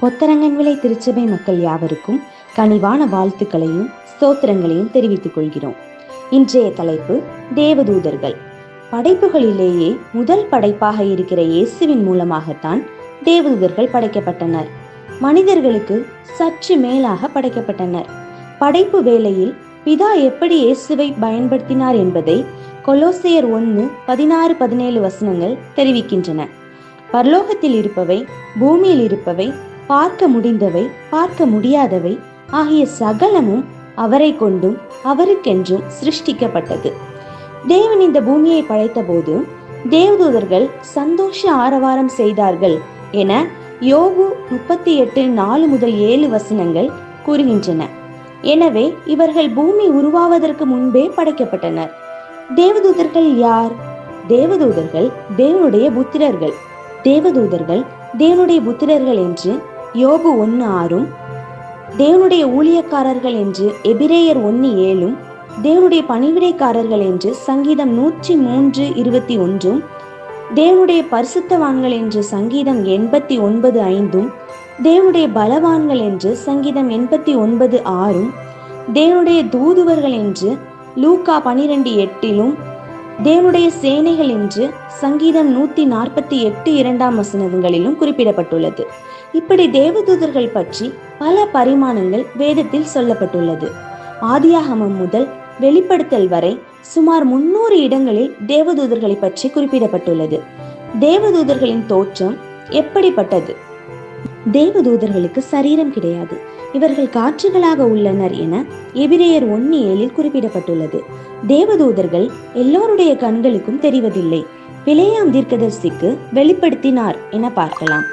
பொத்தரங்கன்விளை திருச்சபை மக்கள் யாவருக்கும் கனிவான வாழ்த்துக்களையும் ஸ்தோத்திரங்களையும் தெரிவித்துக் கொள்கிறோம். இன்றைய தலைப்பு தேவதூதர்கள். படைப்புகளிலேயே முதல் படைப்பாக இருக்கிற இயேசுவின் மூலமாகத்தான் தேவதூதர்கள் படைக்கப்பட்டனர். மனிதர்களுக்கு சற்று மேலாக படைக்கப்பட்டனர். படைப்பு வேளையில் பிதா எப்படி இயேசுவை பயன்படுத்தினார் என்பதை கொலோசையர் 1:16-17 வசனங்கள் தெரிவிக்கின்றன. பரலோகத்தில் இருப்பவை, பூமியில் இருப்பவை, பார்க்க முடிந்தவை, பார்க்க முடியாதவை ஆகிய சகலமும் அவரை கொண்டும் அவருக்கென்றும் சிருஷ்டிக்கப்பட்டது. தேவன் இந்த பூமியை படைத்த போது தேவதூதர்கள் சந்தோஷ ஆரவாரம் செய்தார்கள் என யோபு 38:4-7 வசனங்கள் கூறுகின்றன. எனவே இவர்கள் பூமி உருவாவதற்கு முன்பே படைக்கப்பட்டனர். தேவதூதர்கள் யார்? தேவதூதர்கள் தேவனுடைய புத்திரர்கள். தேவதூதர்கள் தேவனுடைய புத்திரர்கள் என்று யோபு 1:6, தேவனுடைய ஊழியக்காரர்கள் என்று எபிரேயர் 1:7, தேவனுடைய பணிவிடைக்காரர்கள் என்று சங்கீதம் 103:21, தேவனுடைய பரிசுத்தவான்கள் என்று சங்கீதம் 89:5, தேவனுடைய பலவான்கள் என்று சங்கீதம் 89:6, தேவனுடைய தூதுவர்கள் என்று லூக்கா 12:8, தேவனுடைய சேனைகள் என்று சங்கீதம் 148:2 குறிப்பிடப்பட்டுள்ளது. இப்படி தேவதூதர்கள் பற்றி பல பரிமாணங்கள் வேதத்தில் சொல்லப்பட்டுள்ளது. ஆதியாகமம் முதல் வெளிப்படுத்தல் வரை சுமார் 300 இடங்களில் தேவதூதர்களை பற்றி குறிப்பிடப்பட்டுள்ளது. தேவதூதர்களின் தோற்றம் எப்படிப்பட்டது? தேவதூதர்களுக்கு சரீரம் கிடையாது. இவர்கள் காற்றுகளாக உள்ளனர் என எபிரேயர் 1:7 குறிப்பிடப்பட்டுள்ளது. தேவதூதர்கள் எல்லோருடைய கண்களுக்கும் தெரிவதில்லை. பிலேயாம் தீர்க்கதரிசிக்கு வெளிப்படுத்தினார் என பார்க்கலாம்.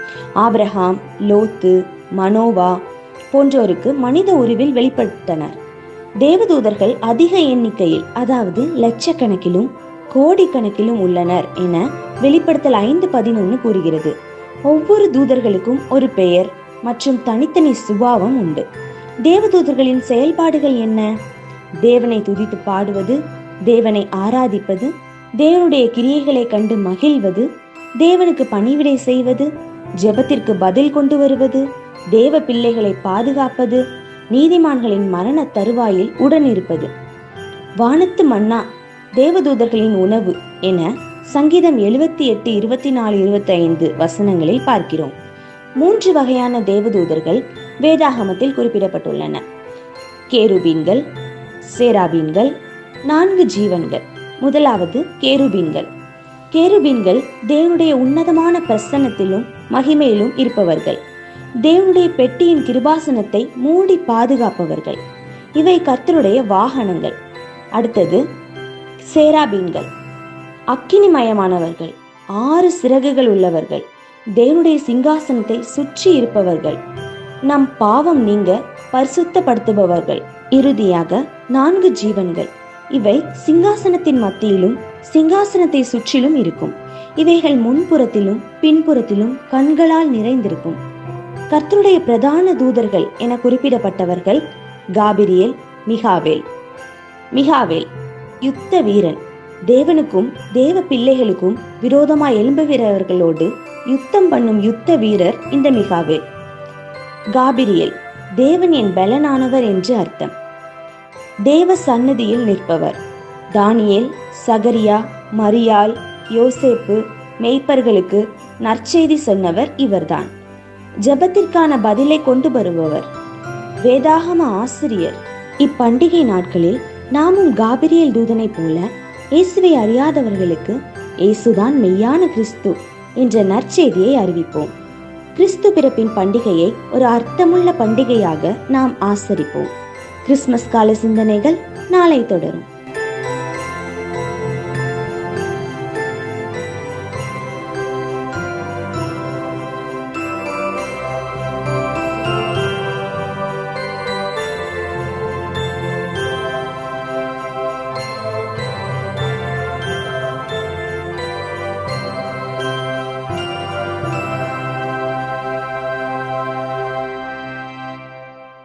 ஆபிரகாம், லோத்து, மனோவா போன்றோருக்கு மனித உருவில் வெளிப்படுத்தினர். தேவதூதர்கள் அதிக எண்ணிக்கையில், அதாவது லட்சக்கணக்கிலும் கோடிக்கணக்கிலும் உள்ளனர் என வெளிப்படுத்தல் 5:11 கூறுகிறது. ஒவ்வொரு தூதர்களுக்கும் ஒரு பெயர் மற்றும் தனித்தனி சுபாவம் உண்டு. தேவதூதர்களின் செயல்பாடுகள் என்ன? தேவனை துதித்து பாடுவது, தேவனை ஆராதிப்பது, தேவனுடைய கிரியைகளை கண்டு மகிழ்வது, தேவனுக்கு பணிவிடை செய்வது, ஜெபத்திற்கு பதில் கொண்டு வருவது, தேவ பிள்ளைகளை பாதுகாப்பது, நீதிமான்களின் மரண தருவாயில் உடனிருப்பது. வானத்து மன்னா தேவதூதர்களின் உணவு என சங்கீதம் 78:24-25 வசனங்களில் பார்க்கிறோம். 3 வகையான தேவதூதர்கள் வேதாகமத்தில் குறிப்பிடப்பட்டுள்ளன. கேருபீன்கள், சேராபீன்கள், 4 ஜீவன்கள். முதலாவது கேருபீன்கள். கேருபீன்கள் தேவனுடைய உன்னதமான பிரசன்னத்திலும் மகிமையிலும் இருப்பவர்கள். தேவனுடைய பெட்டியின் கிருபாசனத்தை மூடி பாதுகாப்பவர்கள். இவை கர்த்தருடைய வாகனங்கள். அடுத்தது சேராபீன்கள். அக்கினிமயமானவர்கள், 6 சிறகுகள் உள்ளவர்கள், தேவனுடைய சிங்காசனத்தை சுற்றி இருப்பவர்கள், நம் பாவம் நீங்க பரிசுத்தப்படுத்துபவர்கள். இறுதியாக 4 ஜீவன்கள். இவை சிங்காசனத்தின் மத்தியிலும் சிங்காசனத்தை சுற்றிலும் இருக்கும். இவைகள் முன்புறத்திலும் பின்புறத்திலும் கண்களால் நிறைந்திருக்கும். கர்த்தருடைய பிரதான தூதர்கள் என குறிப்பிடப்பட்டவர்கள் காபிரியேல், மிகாவேல். மிகாவேல் யுத்த வீரன். தேவனுக்கும் தேவ பிள்ளைகளுக்கும் விரோதமாய் எழும்புகிறவர்களோடு யுத்தம் பண்ணும் யுத்த வீரர் இந்த மிகாவேல். காபிரியேல் தேவன் என் பலனானவர் என்று அர்த்தம். தேவ சந்நிதியில் நிற்பவர். தானியேல், சகரியா, மரியாள், யோசேப்பு மேய்ப்பர்களுக்கு நற்செய்தி சொன்னவர் இவர்தான். ஜெபத்திற்கான பதிலை கொண்டு வருபவர். வேதாகம ஆசிரியர். இப்பண்டிகை நாட்களில் நாமும் காபிரியேல் தூதனை போல இயேசுவை அறியாதவர்களுக்கு இயேசுதான் மெய்யான கிறிஸ்து என்ற நற்செய்தியை அறிவிப்போம். கிறிஸ்து பிறப்பின் பண்டிகையை ஒரு அர்த்தமுள்ள பண்டிகையாக நாம் ஆசரிப்போம். கிறிஸ்துமஸ் கால சிந்தனைகள் நாளை தொடரும்.